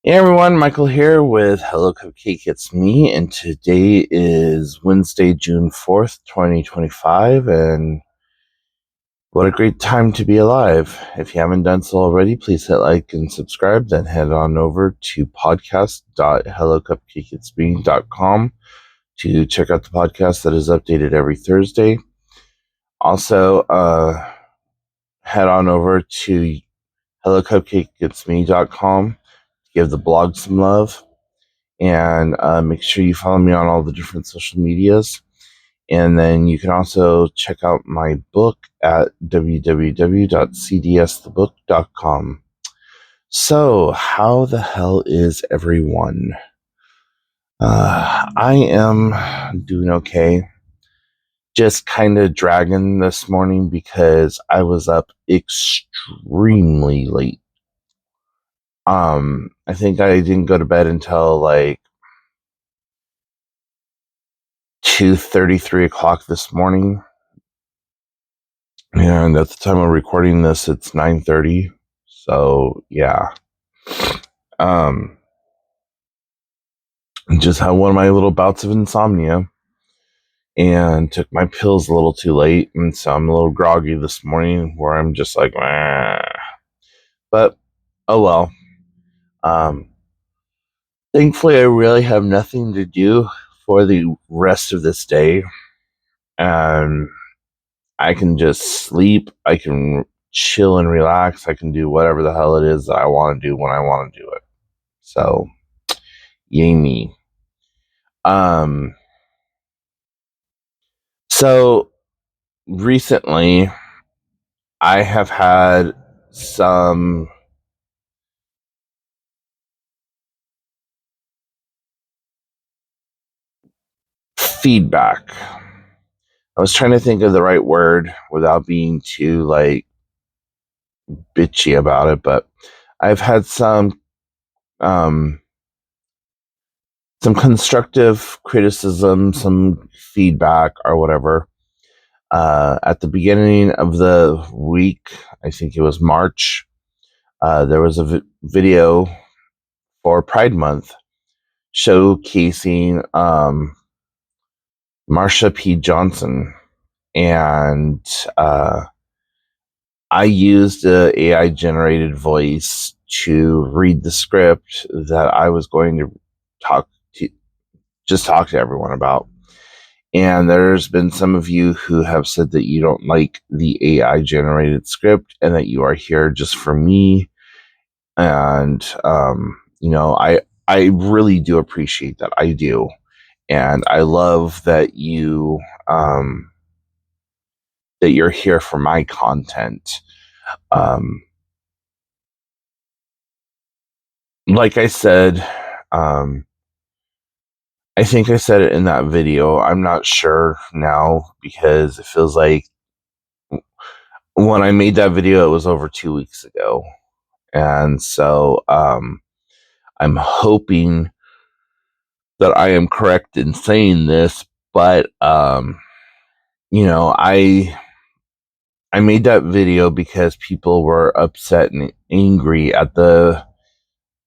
Hey everyone, Michael here with Hello Cupcake Its Me, and today is Wednesday, June 4th, 2025, and what a great time to be alive. If you haven't done so already, please hit like and subscribe, then head on over to podcast.hellocupcakeitsme.com to check out the podcast that is updated every Thursday. Also, head on over to hellocupcakeitsme.com to give the blog some love. And make sure you follow me on all the different social medias. And then you can also check out my book at www.cdsthebook.com. So, how the hell is everyone? I am doing okay. Just kind of dragging this morning because I was up extremely late. I think I didn't go to bed until like 2:30, 3 o'clock this morning. And at the time of recording this, it's 9:30. So yeah. Just had one of my little bouts of insomnia and took my pills a little too late, and so I'm a little groggy this morning where I'm just like, "Meh." But oh well. Thankfully I really have nothing to do for the rest of this day. And I can just sleep, I can chill and relax, I can do whatever the hell it is that I want to do when I want to do it. So, yay me. So recently I have had some feedback. I was trying to think of the right word without being too like bitchy about it, but I've had some constructive criticism, some feedback or whatever. At the beginning of the week, I think it was March, there was a video for Pride Month showcasing Marsha P. Johnson. And I used a AI generated voice to read the script that I was going to talk to everyone about. And there's been some of you who have said that you don't like the AI generated script and that you are here just for me. And I really do appreciate that. I do. And I love that you're here for my content. Like I said, I think I said it in that video. I'm not sure now because it feels like when I made that video, it was over 2 weeks ago. And so I'm hoping that I am correct in saying this, but I made that video because people were upset and angry at the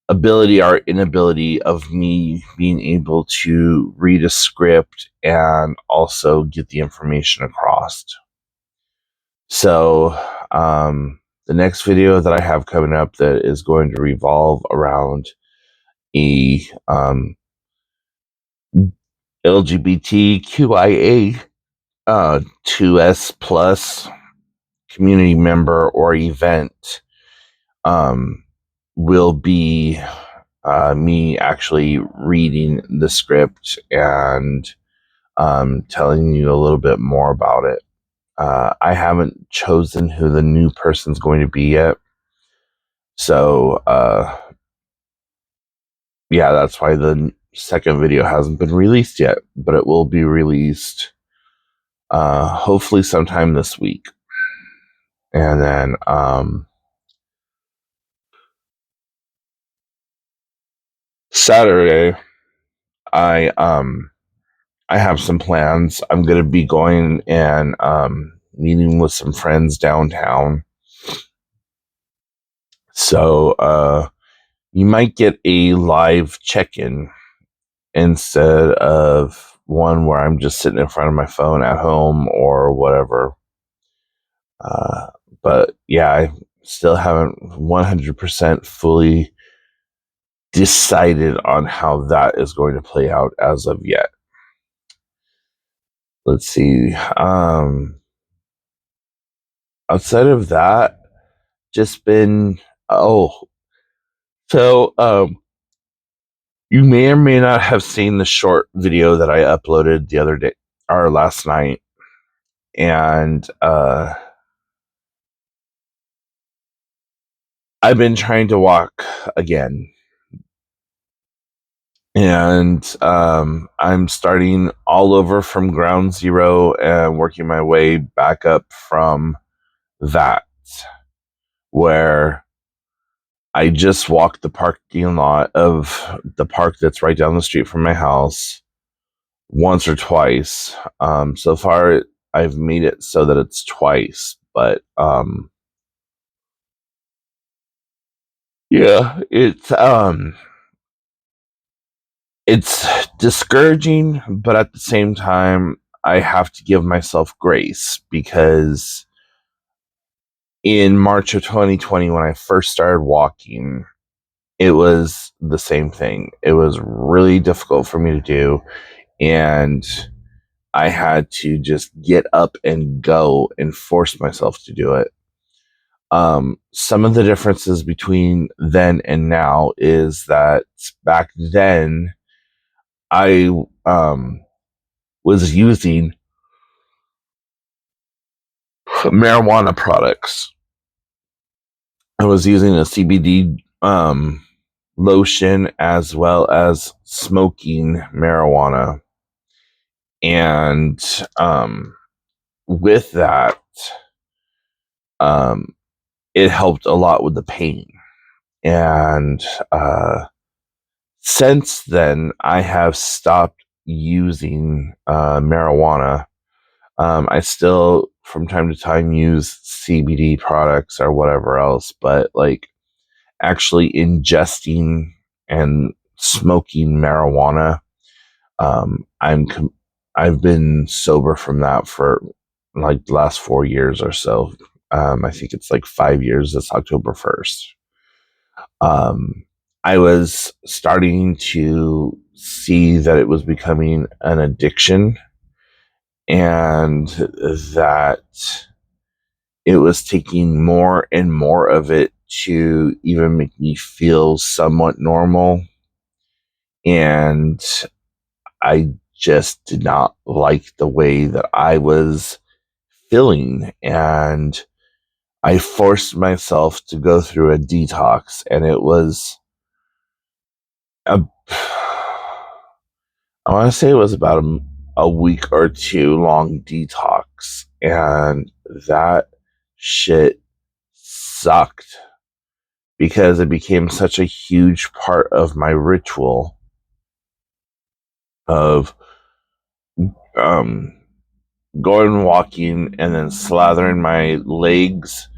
ability or inability of me being able to read a script and also get the information across. So, the next video that I have coming up that is going to revolve around a LGBTQIA 2S plus community member or event will be me actually reading the script and telling you a little bit more about it. I haven't chosen who the new person's going to be yet. So, yeah, that's why the second video hasn't been released yet, but it will be released hopefully sometime this week. And then Saturday, I have some plans. I'm going to be going and meeting with some friends downtown. So you might get a live check-in instead of one where I'm just sitting in front of my phone at home or whatever. Uh, but yeah, I still haven't 100% fully decided on how that is going to play out as of yet. Let's see. Outside of that, just been oh, so you may or may not have seen the short video that I uploaded the other day or last night, and I've been trying to walk again, and I'm starting all over from ground zero and working my way back up from that, where I just walked the parking lot of the park that's right down the street from my house once or twice. So far, I've made it so that it's twice, but yeah, it's discouraging, but at the same time, I have to give myself grace because in March of 2020, when I first started walking, it was the same thing. It was really difficult for me to do, and I had to just get up and go and force myself to do it. Some of the differences between then and now is that back then I was using marijuana products. I was using a CBD lotion as well as smoking marijuana. And with that, um, it helped a lot with the pain. And since then, I have stopped using marijuana. I still, from time to time, use CBD products or whatever else, but like actually ingesting and smoking marijuana, um, I'm com- I've been sober from that for like the last 4 years or so. I think it's like 5 years. This October 1st. Um, I was starting to see that it was becoming an addiction and that it was taking more and more of it to even make me feel somewhat normal. And I just did not like the way that I was feeling. And I forced myself to go through a detox, and it was a I want to say it was about a week or two long detox, and that shit sucked because it became such a huge part of my ritual of um, going walking and then slathering my legs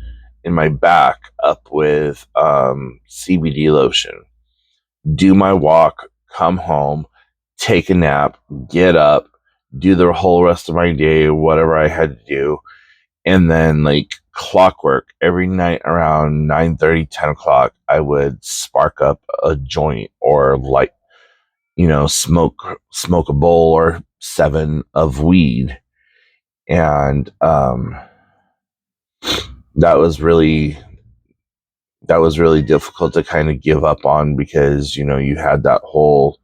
and my back up with CBD lotion, do my walk, come home, take a nap, get up, do the whole rest of my day, whatever I had to do, and then like clockwork every night around 9:30, 10 o'clock, I would spark up a joint or light, smoke a bowl or seven of weed. And that was really that was really difficult to kind of give up on because you had that whole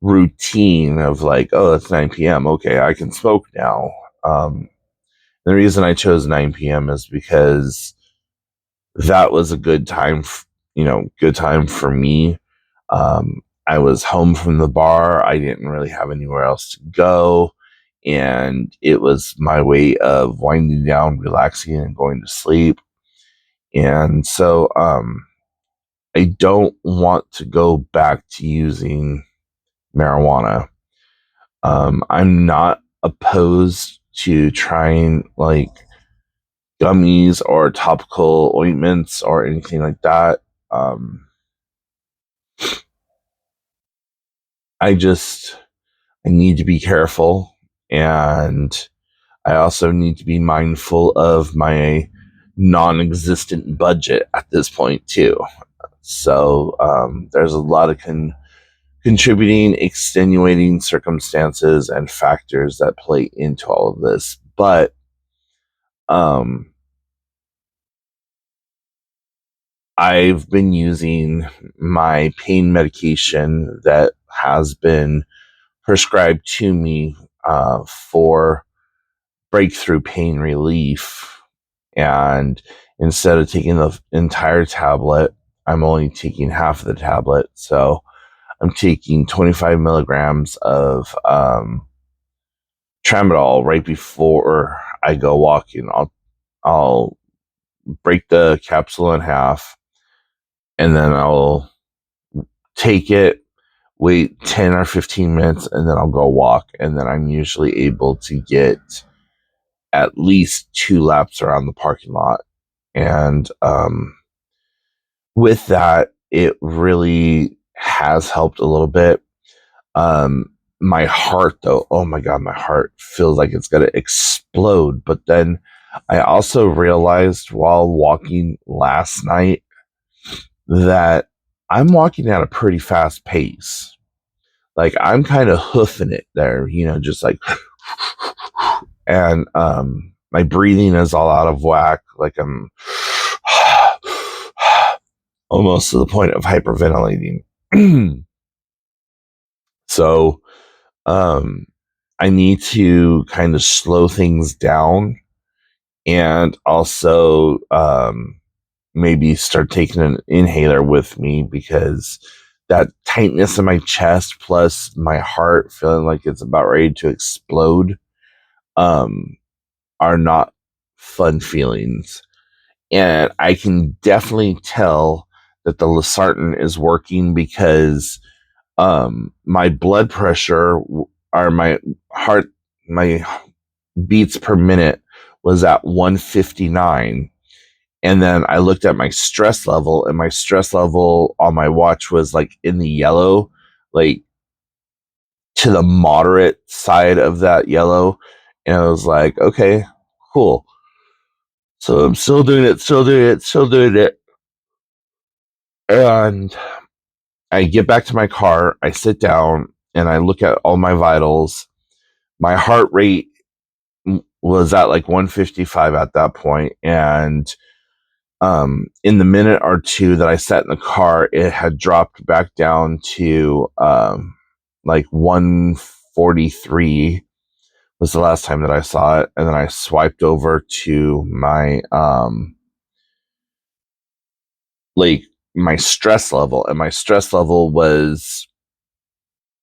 routine of like, oh, it's 9 p.m., okay, I can smoke now. The reason I chose 9 p.m. is because that was a good time good time for me. I was home from the bar, I didn't really have anywhere else to go, and it was my way of winding down, relaxing, and going to sleep. And so I don't want to go back to using marijuana. I'm not opposed to trying like gummies or topical ointments or anything like that. Um, I need to be careful, and I also need to be mindful of my non-existent budget at this point too. So there's a lot of contributing, extenuating circumstances and factors that play into all of this. But um, I've been using my pain medication that has been prescribed to me for breakthrough pain relief. And instead of taking the entire tablet, I'm only taking half of the tablet. So I'm taking 25 milligrams of tramadol right before I go walking. I'll break the capsule in half, and then I'll take it, wait 10 or 15 minutes, and then I'll go walk. And then I'm usually able to get at least 2 laps around the parking lot. And with that, it really has helped a little bit. My heart, though, oh my God, my heart feels like it's going to explode. But then I also realized while walking last night that I'm walking at a pretty fast pace. Like I'm kind of hoofing it there, just like, and my breathing is all out of whack. Like I'm almost to the point of hyperventilating. So I need to kind of slow things down, and also maybe start taking an inhaler with me, because that tightness in my chest plus my heart feeling like it's about ready to explode um, are not fun feelings. And I can definitely tell that the losartan is working, because my blood pressure or my heart, my beats per minute was at 159. And then I looked at my stress level, and my stress level on my watch was like in the yellow, like to the moderate side of that yellow. And I was like, okay, cool. So I'm still doing it, still doing it, still doing it. And I get back to my car, I sit down, and I look at all my vitals. My heart rate was at like 155 at that point, and in the minute or two that I sat in the car, it had dropped back down to like 143 was the last time that I saw it. And then I swiped over to my like my stress level, and my stress level was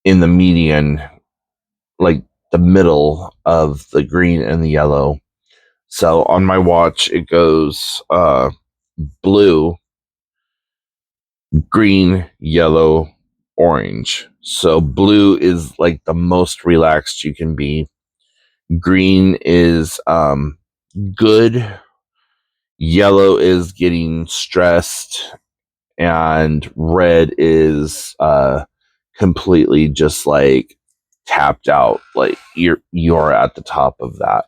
in the median, like the middle of the green and the yellow. So on my watch, it goes blue, green, yellow, orange. So blue is like the most relaxed you can be. Green is good. Yellow is getting stressed, and red is completely just like tapped out. Like you're at the top of that.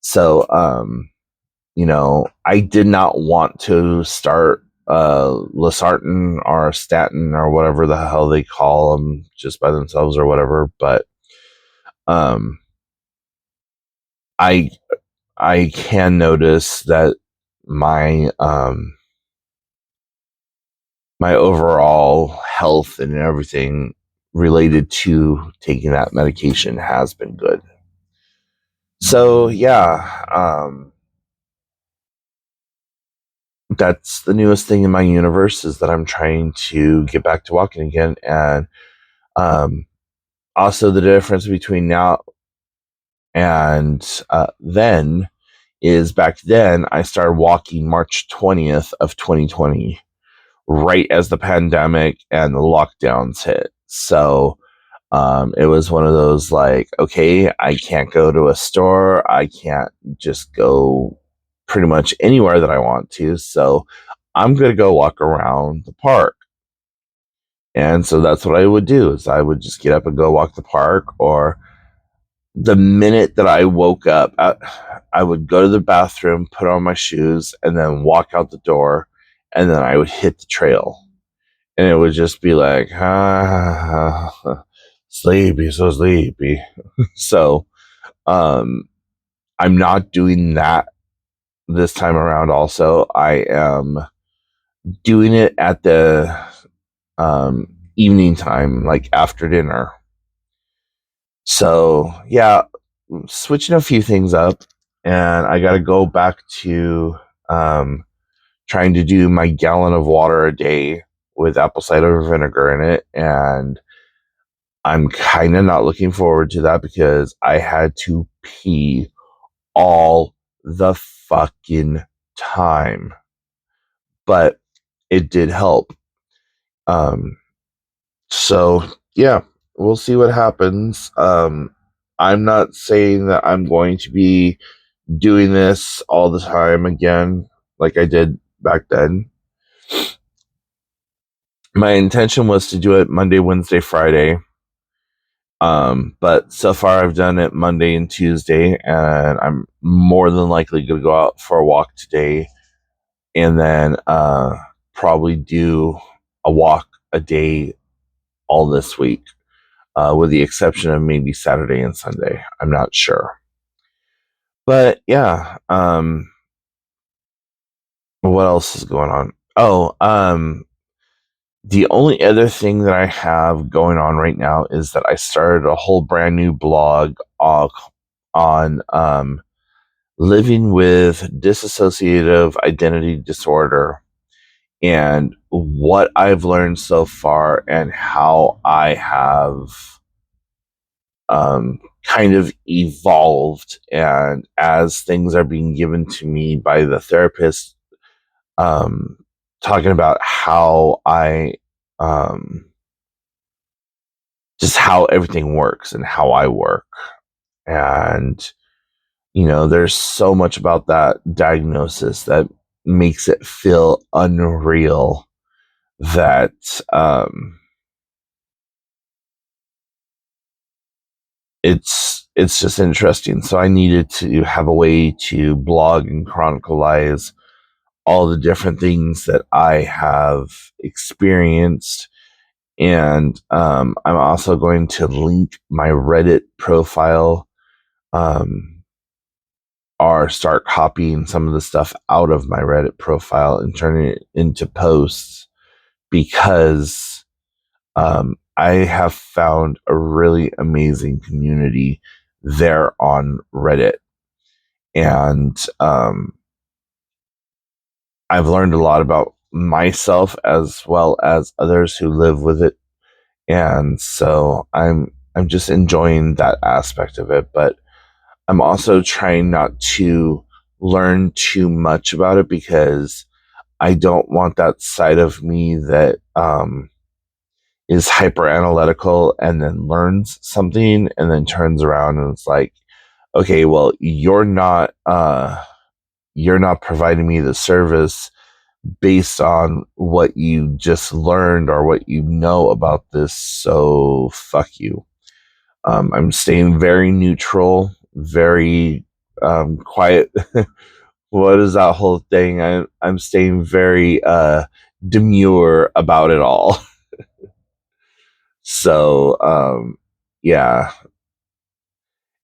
So I did not want to start losartan or statin or whatever the hell they call them just by themselves or whatever, but um, I I can notice that my my overall health and everything related to taking that medication has been good. So yeah, that's the newest thing in my universe, is that I'm trying to get back to walking again. And um, also the difference between now and then is, back then I started walking March 20th of 2020, right as the pandemic and the lockdowns hit. So it was one of those like, okay, I can't go to a store, I can't just go pretty much anywhere that I want to, so I'm gonna go walk around the park. And so that's what I would do is I would just get up and go walk the park, or the minute that I woke up, I would go to the bathroom, put on my shoes, and then walk out the door, and then I would hit the trail. And it would just be like, sleepy, so sleepy. So I'm not doing that this time around. Also, I am doing it at the evening time, like after dinner. So yeah, switching a few things up, and I got to go back to trying to do my gallon of water a day with apple cider vinegar in it, and I'm kind of not looking forward to that because I had to pee all the fucking time, but it did help. Um, so yeah, we'll see what happens. I'm not saying that I'm going to be doing this all the time again, like I did back then. My intention was to do it Monday, Wednesday, Friday. But so far I've done it Monday and Tuesday, and I'm more than likely going to go out for a walk today, and then probably do a walk a day all this week, with the exception of maybe Saturday and Sunday. I'm not sure. But yeah, what else is going on? Oh, the only other thing that I have going on right now is that I started a whole brand new blog on living with dissociative identity disorder, and what I've learned so far, and how I have kind of evolved. And as things are being given to me by the therapist, um, talking about how I just how everything works and how I work. And, there's so much about that diagnosis that makes it feel unreal, that it's just interesting. So I needed to have a way to blog and chronicleize all the different things that I have experienced. And I'm also going to link my Reddit profile, or start copying some of the stuff out of my Reddit profile and turning it into posts, because I have found a really amazing community there on Reddit. And I've learned a lot about myself as well as others who live with it. And so I'm just enjoying that aspect of it, but I'm also trying not to learn too much about it, because I don't want that side of me that is hyper analytical and then learns something and then turns around and it's like, okay, well, you're not providing me the service based on what you just learned or what you know about this, so fuck you. I'm staying very neutral, very quiet. What is that whole thing? I'm staying very demure about it all. So yeah.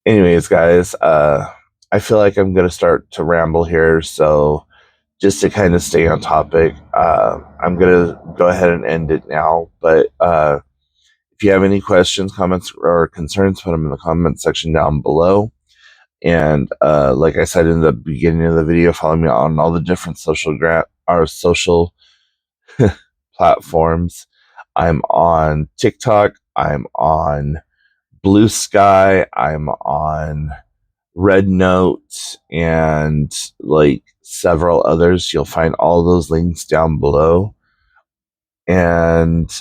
Anyways, guys, I feel like I'm gonna start to ramble here, so just to kind of stay on topic, I'm gonna go ahead and end it now. But if you have any questions, comments, or concerns, put them in the comment section down below. And like I said in the beginning of the video, follow me on all the different social platforms. I'm on TikTok. I'm on Blue Sky. I'm on Red Note, and like several others. You'll find all those links down below. And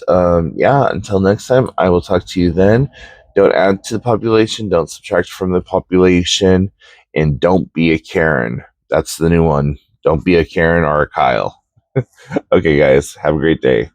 yeah, until next time, I will talk to you then. Don't add to the population, don't subtract from the population, and don't be a Karen. That's the new one. Don't be a Karen or a Kyle. Okay, guys, have a great day.